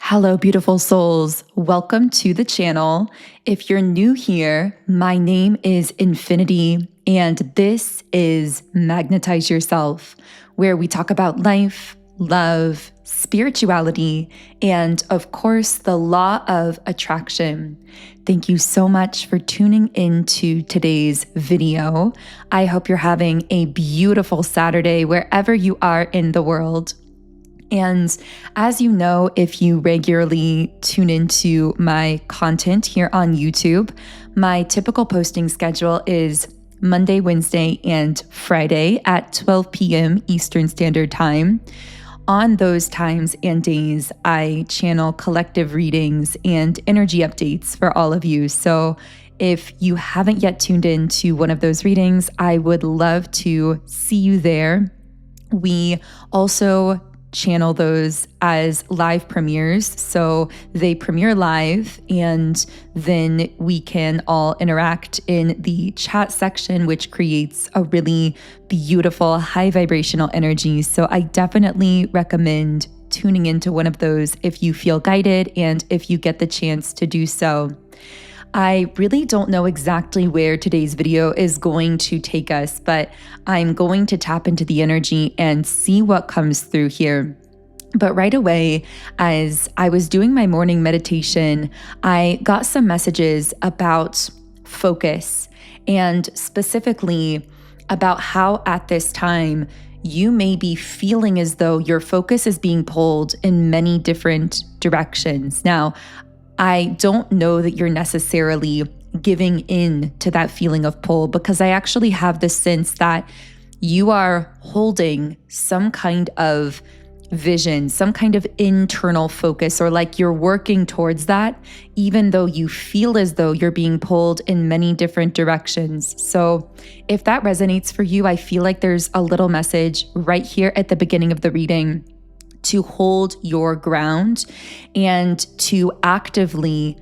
Hello, beautiful souls. Welcome to the channel. If you're new here, my name is Infinity, and this is Magnetize Yourself, where we talk about life, love, spirituality, and of course, the law of attraction. Thank you so much for tuning into today's video. I hope you're having a beautiful Saturday wherever you are in the world. And as you know, if you regularly tune into my content here on YouTube, my typical posting schedule is Monday, Wednesday, and Friday at 12 p.m. Eastern Standard Time. On those times and days, I channel collective readings and energy updates for all of you. So if you haven't yet tuned in to one of those readings, I would love to see you there. We also channel those as live premieres. So they premiere live and then we can all interact in the chat section, which creates a really beautiful high vibrational energy. So I definitely recommend tuning into one of those if you feel guided and if you get the chance to do so. I really don't know exactly where today's video is going to take us, but I'm going to tap into the energy and see what comes through here. But right away, as I was doing my morning meditation, I got some messages about focus and specifically about how at this time you may be feeling as though your focus is being pulled in many different directions. Now, I don't know that you're necessarily giving in to that feeling of pull because I actually have the sense that you are holding some kind of vision, some kind of internal focus, or like you're working towards that, even though you feel as though you're being pulled in many different directions. So if that resonates for you, I feel like there's a little message right here at the beginning of the reading to hold your ground and to actively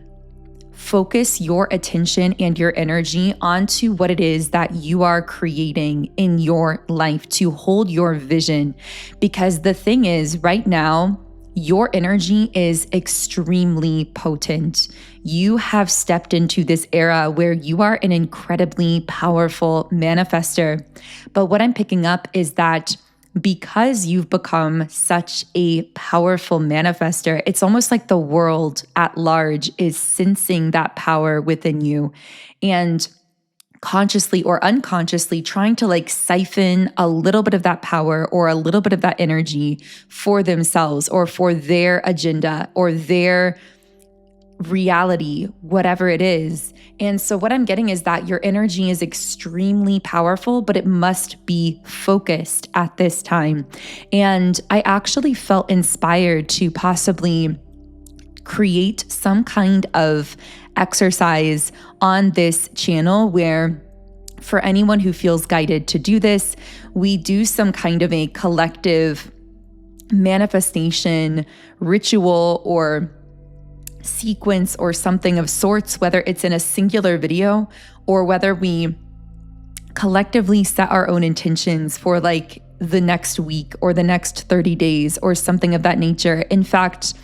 focus your attention and your energy onto what it is that you are creating in your life, to hold your vision. Because the thing is, right now, your energy is extremely potent. You have stepped into this era where you are an incredibly powerful manifester. But what I'm picking up is that because you've become such a powerful manifester, it's almost like the world at large is sensing that power within you and consciously or unconsciously trying to like siphon a little bit of that power or a little bit of that energy for themselves or for their agenda or their reality, whatever it is. And so what I'm getting is that your energy is extremely powerful, but it must be focused at this time. And I actually felt inspired to possibly create some kind of exercise on this channel where for anyone who feels guided to do this, we do some kind of a collective manifestation ritual or sequence or something of sorts, whether it's in a singular video or whether we collectively set our own intentions for like the next week or the next 30 days or something of that nature. In fact,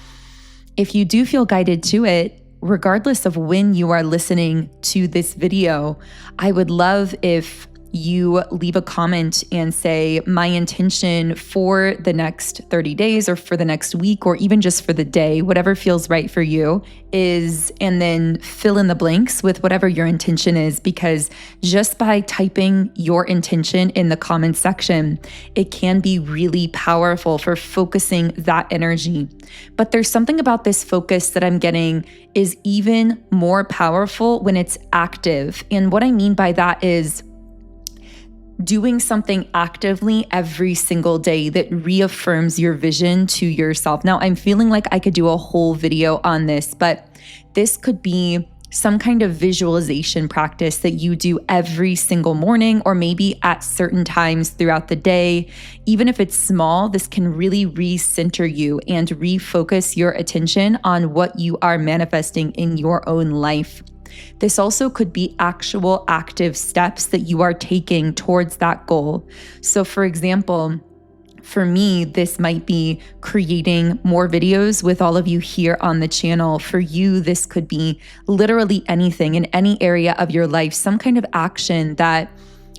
if you do feel guided to it, regardless of when you are listening to this video, I would love if you leave a comment and say, my intention for the next 30 days or for the next week or even just for the day, whatever feels right for you is, and then fill in the blanks with whatever your intention is, because just by typing your intention in the comment section, it can be really powerful for focusing that energy. But there's something about this focus that I'm getting is even more powerful when it's active. And what I mean by that is doing something actively every single day that reaffirms your vision to yourself. Now, I'm feeling like I could do a whole video on this, but this could be some kind of visualization practice that you do every single morning or maybe at certain times throughout the day. Even if it's small, this can really recenter you and refocus your attention on what you are manifesting in your own life. This also could be actual active steps that you are taking towards that goal. So for example, For me, this might be creating more videos with all of you here on the channel. For you, this could be literally anything in any area of your life, some kind of action that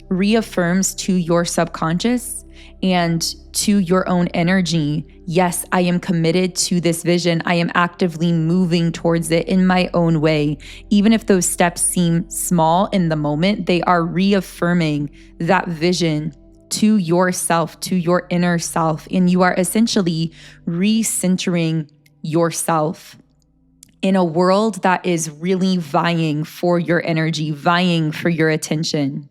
reaffirms to your subconscious and to your own energy, yes, I am committed to this vision. I am actively moving towards it in my own way. Even if those steps seem small in the moment, they are reaffirming that vision to yourself, to your inner self, and you are essentially recentering yourself in a world that is really vying for your energy, vying for your attention.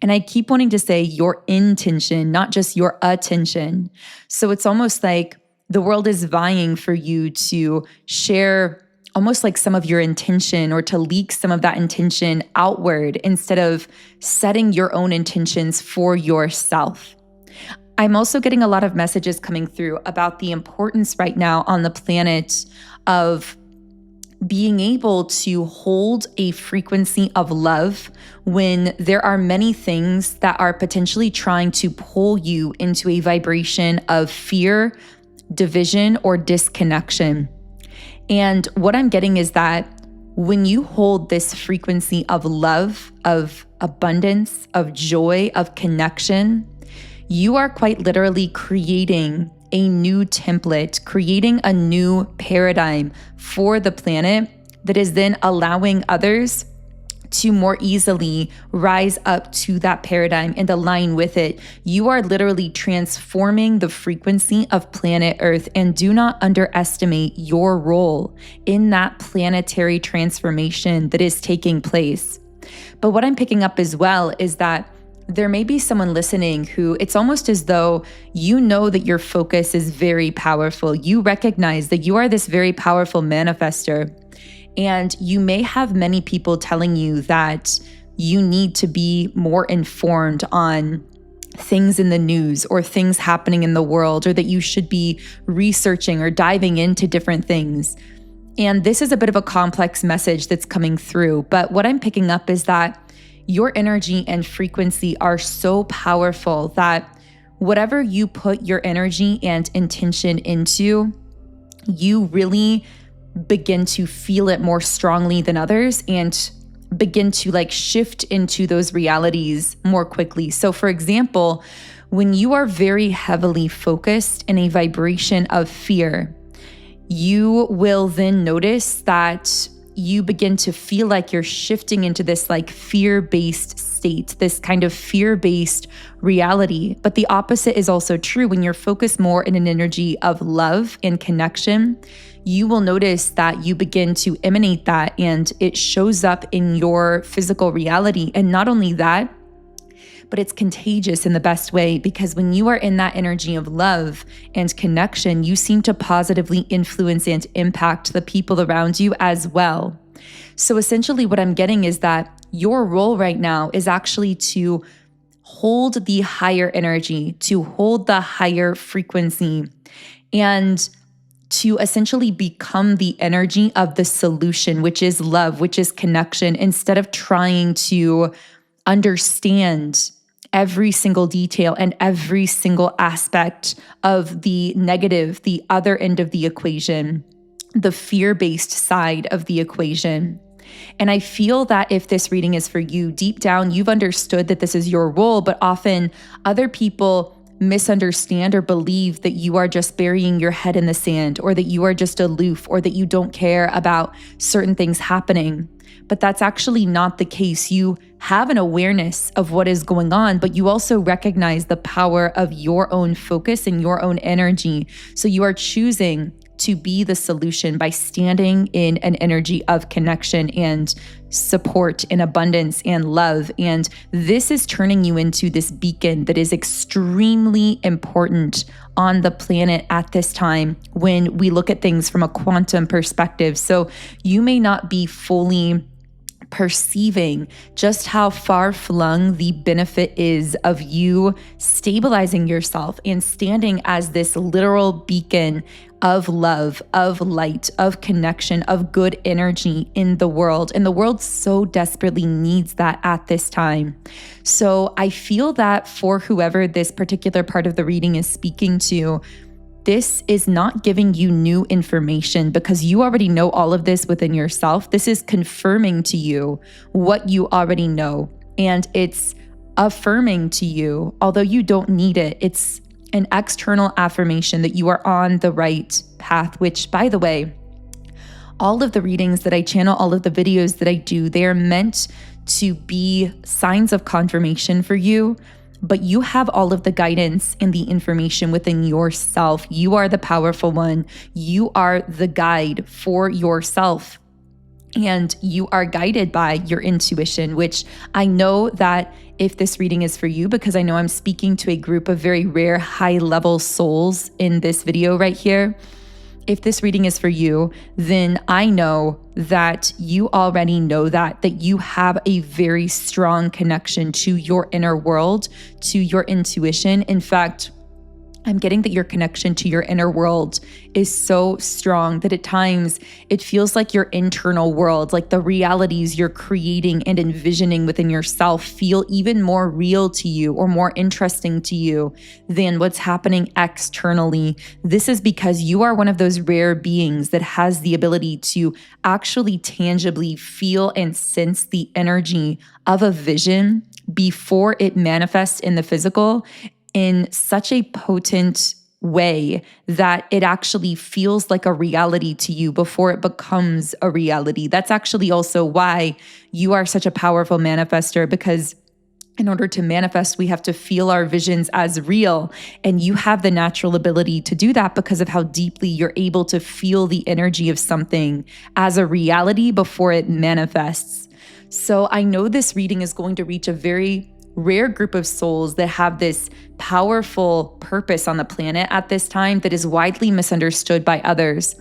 And I keep wanting to say your intention, not just your attention. So it's almost like the world is vying for you to share almost like some of your intention or to leak some of that intention outward instead of setting your own intentions for yourself. I'm also getting a lot of messages coming through about the importance right now on the planet of being able to hold a frequency of love when there are many things that are potentially trying to pull you into a vibration of fear, division, or disconnection. And what I'm getting is that when you hold this frequency of love, of abundance, of joy, of connection, you are quite literally creating a new template, creating a new paradigm for the planet that is then allowing others to more easily rise up to that paradigm and align with it. You are literally transforming the frequency of planet Earth, and do not underestimate your role in that planetary transformation that is taking place. But what I'm picking up as well is that there may be someone listening who it's almost as though you know that your focus is very powerful. You recognize that you are this very powerful manifester. And you may have many people telling you that you need to be more informed on things in the news or things happening in the world, or that you should be researching or diving into different things. And this is a bit of a complex message that's coming through. But what I'm picking up is that your energy and frequency are so powerful that whatever you put your energy and intention into, you really begin to feel it more strongly than others and begin to shift into those realities more quickly. So for example, when you are very heavily focused in a vibration of fear, you will then notice that you begin to feel like you're shifting into this fear-based state, this kind of fear-based reality. But the opposite is also true. When you're focused more in an energy of love and connection, you will notice that you begin to emanate that, and it shows up in your physical reality. And not only that, but it's contagious in the best way, because when you are in that energy of love and connection, you seem to positively influence and impact the people around you as well. So essentially what I'm getting is that your role right now is actually to hold the higher energy, to hold the higher frequency, and to essentially become the energy of the solution, which is love, which is connection, instead of trying to understand every single detail and every single aspect of the negative, the other end of the equation, the fear-based side of the equation. And I feel that if this reading is for you, deep down, you've understood that this is your role, but often other people misunderstand or believe that you are just burying your head in the sand, or that you are just aloof, or that you don't care about certain things happening. But that's actually not the case. You have an awareness of what is going on, but you also recognize the power of your own focus and your own energy. So you are choosing to be the solution by standing in an energy of connection and support and abundance and love. And this is turning you into this beacon that is extremely important on the planet at this time when we look at things from a quantum perspective. So you may not be fully perceiving just how far-flung the benefit is of you stabilizing yourself and standing as this literal beacon of love, of light, of connection, of good energy in the world. And the world so desperately needs that at this time. So I feel that for whoever this particular part of the reading is speaking to, this is not giving you new information because you already know all of this within yourself. This is confirming to you what you already know. And it's affirming to you, although you don't need it, it's an external affirmation that you are on the right path, which, by the way, all of the readings that I channel, all of the videos that I do, they are meant to be signs of confirmation for you, but you have all of the guidance and the information within yourself. You are the powerful one. You are the guide for yourself. And you are guided by your intuition, which I know that if this reading is for you, because I know I'm speaking to a group of very rare high-level souls in this video right here. If this reading is for you, then I know that you already know that you have a very strong connection to your inner world, to your intuition. In fact, I'm getting that your connection to your inner world is so strong that at times it feels like your internal world, like the realities you're creating and envisioning within yourself, feel even more real to you or more interesting to you than what's happening externally. This is because you are one of those rare beings that has the ability to actually tangibly feel and sense the energy of a vision before it manifests in the physical in such a potent way that it actually feels like a reality to you before it becomes a reality. That's actually also why you are such a powerful manifester, because in order to manifest, we have to feel our visions as real. And you have the natural ability to do that because of how deeply you're able to feel the energy of something as a reality before it manifests. So I know this reading is going to reach a very rare group of souls that have this powerful purpose on the planet at this time that is widely misunderstood by others,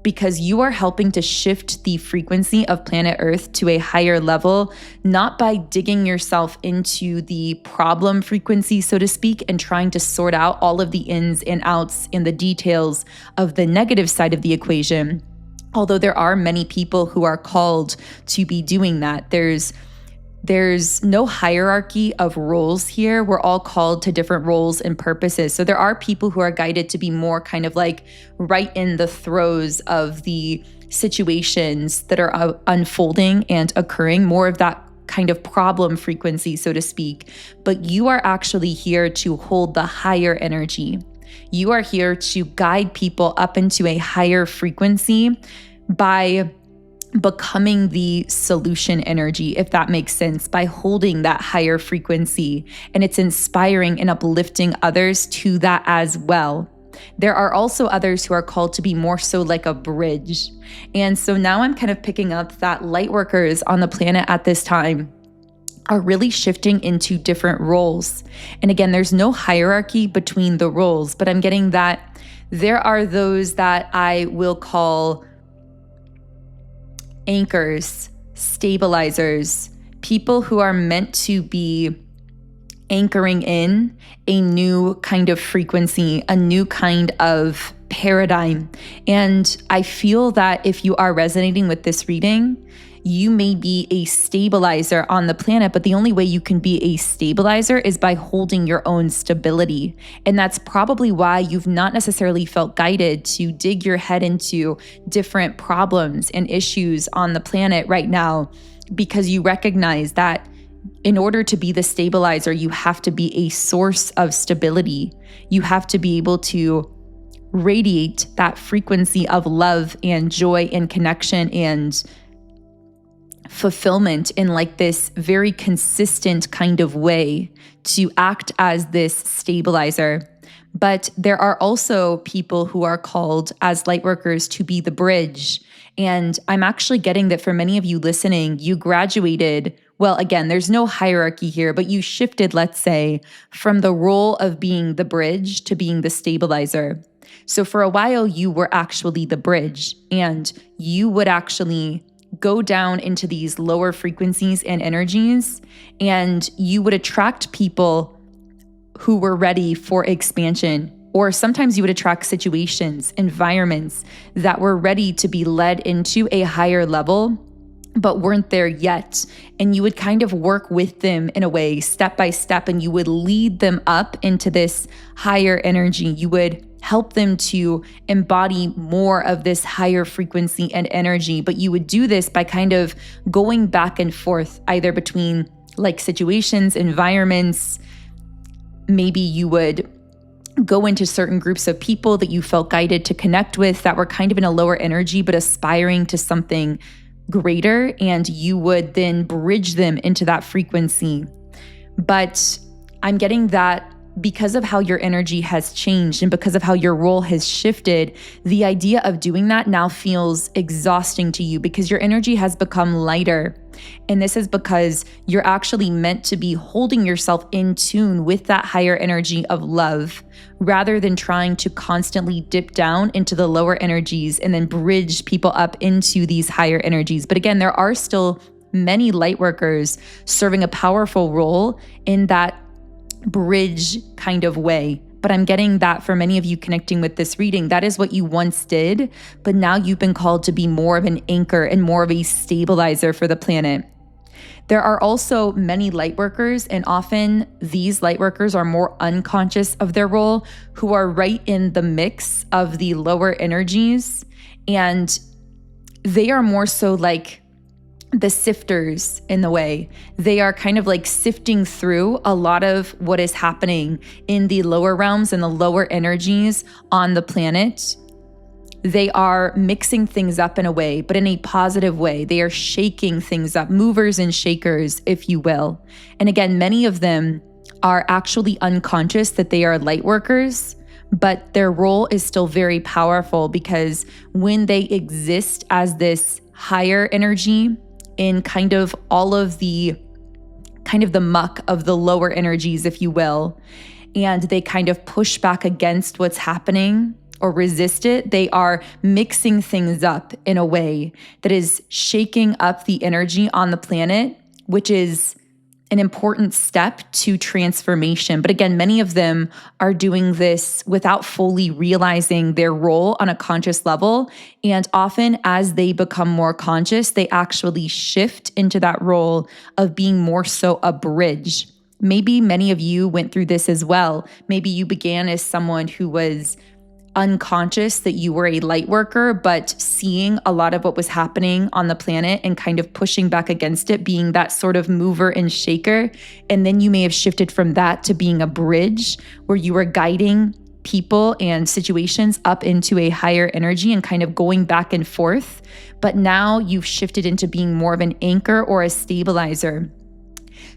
because you are helping to shift the frequency of planet Earth to a higher level, not by digging yourself into the problem frequency, so to speak, and trying to sort out all of the ins and outs and the details of the negative side of the equation. Although there are many people who are called to be doing that. There's no hierarchy of roles here. We're all called to different roles and purposes. So there are people who are guided to be more kind of like right in the throes of the situations that are unfolding and occurring, more of that kind of problem frequency, so to speak. But you are actually here to hold the higher energy. You are here to guide people up into a higher frequency by becoming the solution energy, if that makes sense, by holding that higher frequency. And it's inspiring and uplifting others to that as well. There are also others who are called to be more so like a bridge. And so now I'm kind of picking up that light workers on the planet at this time are really shifting into different roles. And again, there's no hierarchy between the roles, but I'm getting that there are those that I will call anchors, stabilizers, people who are meant to be anchoring in a new kind of frequency, a new kind of paradigm. And I feel that if you are resonating with this reading, you may be a stabilizer on the planet, but the only way you can be a stabilizer is by holding your own stability. And that's probably why you've not necessarily felt guided to dig your head into different problems and issues on the planet right now, because you recognize that in order to be the stabilizer, you have to be a source of stability. You have to be able to radiate that frequency of love and joy and connection and fulfillment in like this very consistent kind of way to act as this stabilizer. But there are also people who are called as light workers to be the bridge. And I'm actually getting that for many of you listening, you graduated. Well, again, there's no hierarchy here, but you shifted, let's say, from the role of being the bridge to being the stabilizer. So for a while, you were actually the bridge, and you would actually go down into these lower frequencies and energies, and you would attract people who were ready for expansion. Or sometimes you would attract situations, environments that were ready to be led into a higher level, but weren't there yet. And you would kind of work with them in a way, step by step, and you would lead them up into this higher energy. You would help them to embody more of this higher frequency and energy. But you would do this by kind of going back and forth, either between like situations, environments. Maybe you would go into certain groups of people that you felt guided to connect with that were kind of in a lower energy, but aspiring to something greater. And you would then bridge them into that frequency. But I'm getting that because of how your energy has changed and because of how your role has shifted, the idea of doing that now feels exhausting to you because your energy has become lighter. And this is because you're actually meant to be holding yourself in tune with that higher energy of love, rather than trying to constantly dip down into the lower energies and then bridge people up into these higher energies. But again, there are still many light workers serving a powerful role in that bridge kind of way. But I'm getting that for many of you connecting with this reading, that is what you once did, but now you've been called to be more of an anchor and more of a stabilizer for the planet. There are also many light workers, and often these light workers are more unconscious of their role, who are right in the mix of the lower energies, and they are more so like the sifters in the way. They are kind of like sifting through a lot of what is happening in the lower realms and the lower energies on the planet. They are mixing things up in a way, but in a positive way. They are shaking things up, movers and shakers, if you will. And again, many of them are actually unconscious that they are light workers, but their role is still very powerful because when they exist as this higher energy, in kind of all of the muck of the lower energies, if you will, and they kind of push back against what's happening or resist it, they are mixing things up in a way that is shaking up the energy on the planet, which is an important step to transformation. But again, many of them are doing this without fully realizing their role on a conscious level. And often as they become more conscious, they actually shift into that role of being more so a bridge. Maybe many of you went through this as well. Maybe you began as someone who was unconscious that you were a light worker, but seeing a lot of what was happening on the planet and kind of pushing back against it, being that sort of mover and shaker. And then you may have shifted from that to being a bridge where you were guiding people and situations up into a higher energy and kind of going back and forth. But now you've shifted into being more of an anchor or a stabilizer.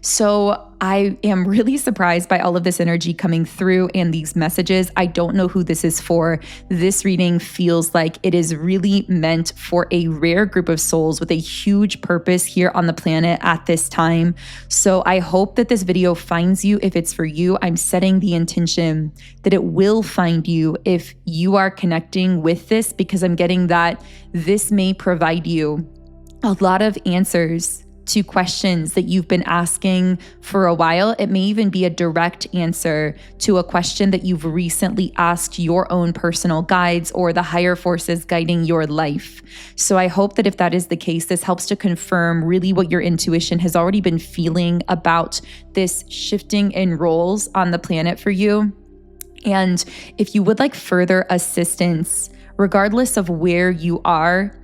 So I am really surprised by all of this energy coming through and these messages. I don't know who this is for. This reading feels like it is really meant for a rare group of souls with a huge purpose here on the planet at this time. So I hope that this video finds you if it's for you. I'm setting the intention that it will find you if you are connecting with this, because I'm getting that this may provide you a lot of answers to questions that you've been asking for a while. It may even be a direct answer to a question that you've recently asked your own personal guides or the higher forces guiding your life. So I hope that if that is the case, this helps to confirm really what your intuition has already been feeling about this shifting in roles on the planet for you. And if you would like further assistance, regardless of where you are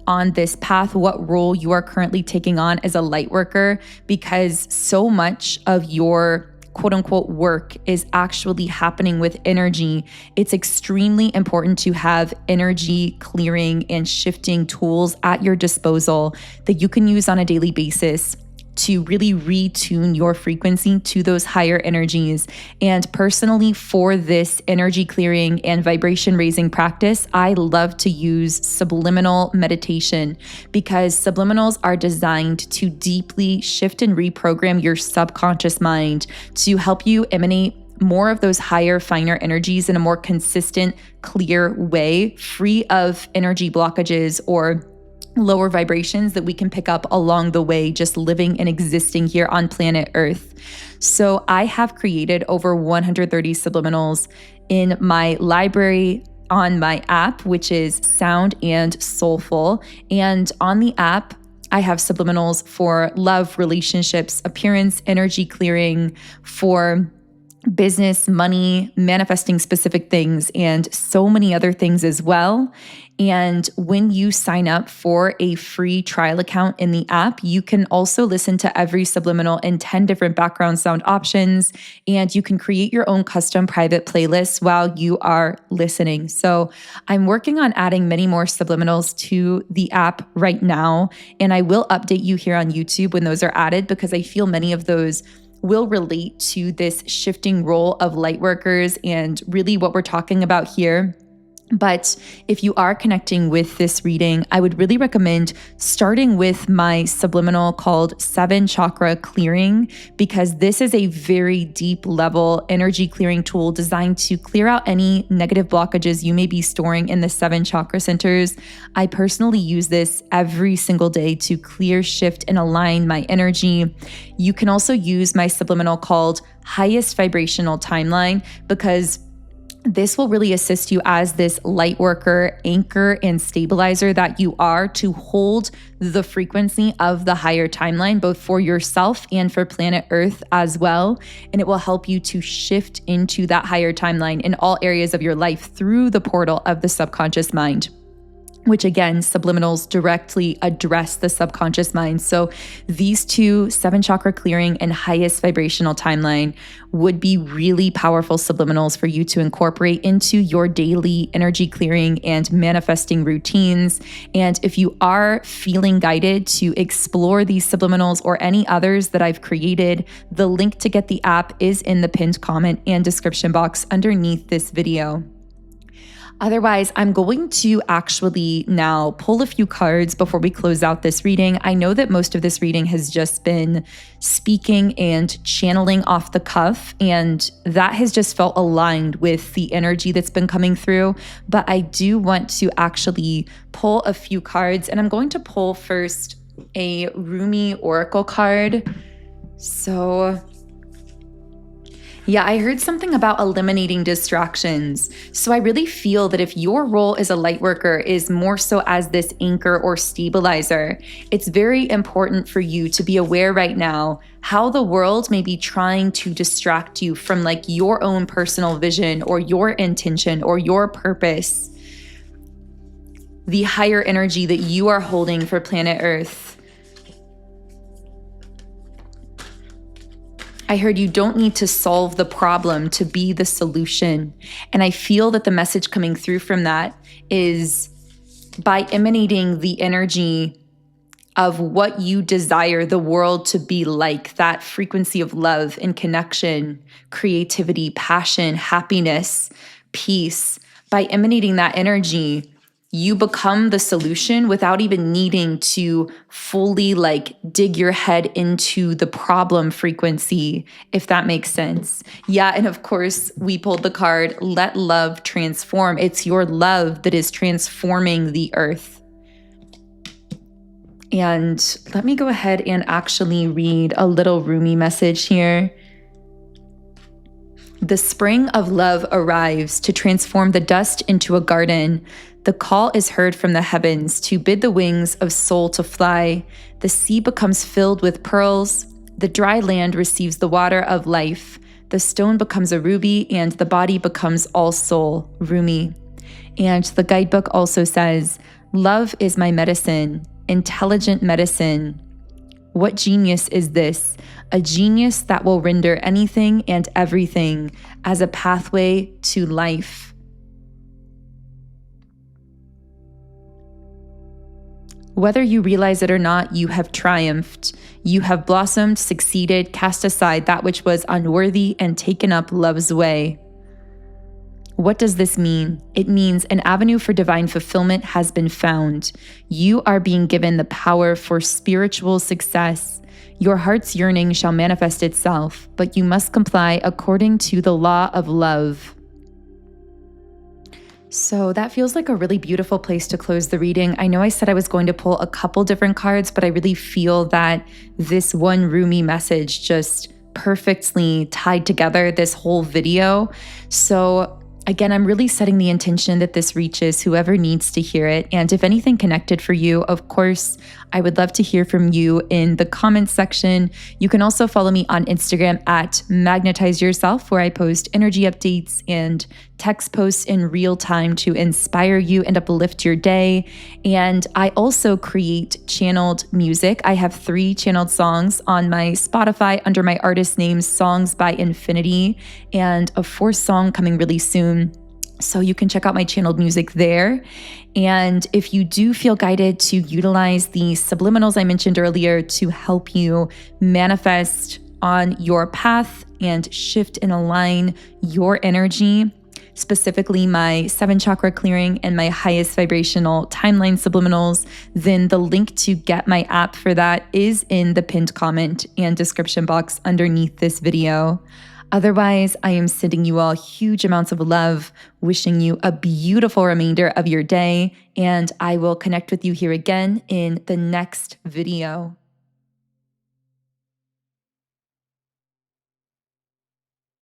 on this path, what role you are currently taking on as a light worker, because so much of your quote unquote work is actually happening with energy. It's extremely important to have energy clearing and shifting tools at your disposal that you can use on a daily basis to really retune your frequency to those higher energies. And personally, for this energy clearing and vibration raising practice, I love to use subliminal meditation, because subliminals are designed to deeply shift and reprogram your subconscious mind to help you emanate more of those higher, finer energies in a more consistent, clear way, free of energy blockages or lower vibrations that we can pick up along the way just living and existing here on planet Earth. So I have created over 130 subliminals in my library on my app, which is Sound and Soulful. And on the app, I have subliminals for love, relationships, appearance, energy clearing, for business, money, manifesting specific things, and so many other things as well. And when you sign up for a free trial account in the app, you can also listen to every subliminal in 10 different background sound options, and you can create your own custom private playlists while you are listening. So I'm working on adding many more subliminals to the app right now, and I will update you here on YouTube when those are added, because I feel many of those will relate to this shifting role of lightworkers and really what we're talking about here. But if you are connecting with this reading, I would really recommend starting with my subliminal called 7 Chakra Clearing, because this is a very deep level energy clearing tool designed to clear out any negative blockages you may be storing in the 7 chakra centers. I personally use this every single day to clear, shift, and align my energy. You can also use my subliminal called Highest-Vibrational Timeline, because this will really assist you as this light worker, anchor, and stabilizer that you are, to hold the frequency of the higher timeline, both for yourself and for planet Earth as well. And it will help you to shift into that higher timeline in all areas of your life through the portal of the subconscious mind, which again, subliminals directly address the subconscious mind. So these two, 7 Chakra Clearing and Highest Vibrational Timeline, would be really powerful subliminals for you to incorporate into your daily energy clearing and manifesting routines. And if you are feeling guided to explore these subliminals or any others that I've created, the link to get the app is in the pinned comment and description box underneath this video. Otherwise, I'm going to actually now pull a few cards before we close out this reading. I know that most of this reading has just been speaking and channeling off the cuff, and that has just felt aligned with the energy that's been coming through. But I do want to actually pull a few cards, and I'm going to pull first a Rumi Oracle card. So yeah, I heard something about eliminating distractions. So I really feel that if your role as a light worker is more so as this anchor or stabilizer, it's very important for you to be aware right now how the world may be trying to distract you from like your own personal vision or your intention or your purpose, the higher energy that you are holding for planet Earth. I heard you don't need to solve the problem to be the solution. And I feel that the message coming through from that is by emanating the energy of what you desire the world to be like, that frequency of love and connection, creativity, passion, happiness, peace. By emanating that energy, you become the solution without even needing to fully like dig your head into the problem frequency, if that makes sense. Yeah, and of course, we pulled the card, Let Love Transform. It's your love that is transforming the earth. And let me go ahead and actually read a little Rumi message here. The spring of love arrives to transform the dust into a garden. The call is heard from the heavens to bid the wings of soul to fly. The sea becomes filled with pearls. The dry land receives the water of life. The stone becomes a ruby and the body becomes all soul, Rumi. And the guidebook also says, love is my medicine, intelligent medicine. What genius is this? A genius that will render anything and everything as a pathway to life. Whether you realize it or not, you have triumphed. You have blossomed, succeeded, cast aside that which was unworthy, and taken up love's way. What does this mean? It means an avenue for divine fulfillment has been found. You are being given the power for spiritual success. Your heart's yearning shall manifest itself, but you must comply according to the law of love. So that feels like a really beautiful place to close the reading. I know I said I was going to pull a couple different cards, but I really feel that this one Rumi message just perfectly tied together this whole video. So Again, I'm really setting the intention that this reaches whoever needs to hear it. And if anything connected for you, of course, I would love to hear from you in the comments section. You can also follow me on Instagram at Magnetize Yourself, where I post energy updates and text posts in real time to inspire you and uplift your day. And I also create channeled music. I have 3 channeled songs on my Spotify under my artist name, Songs by Infinity, and a 4th song coming really soon. So you can check out my channeled music there. And if you do feel guided to utilize the subliminals I mentioned earlier to help you manifest on your path and shift and align your energy, specifically my 7 chakra clearing and my highest vibrational timeline subliminals, then the link to get my app for that is in the pinned comment and description box underneath this video. Otherwise, I am sending you all huge amounts of love, wishing you a beautiful remainder of your day, and I will connect with you here again in the next video.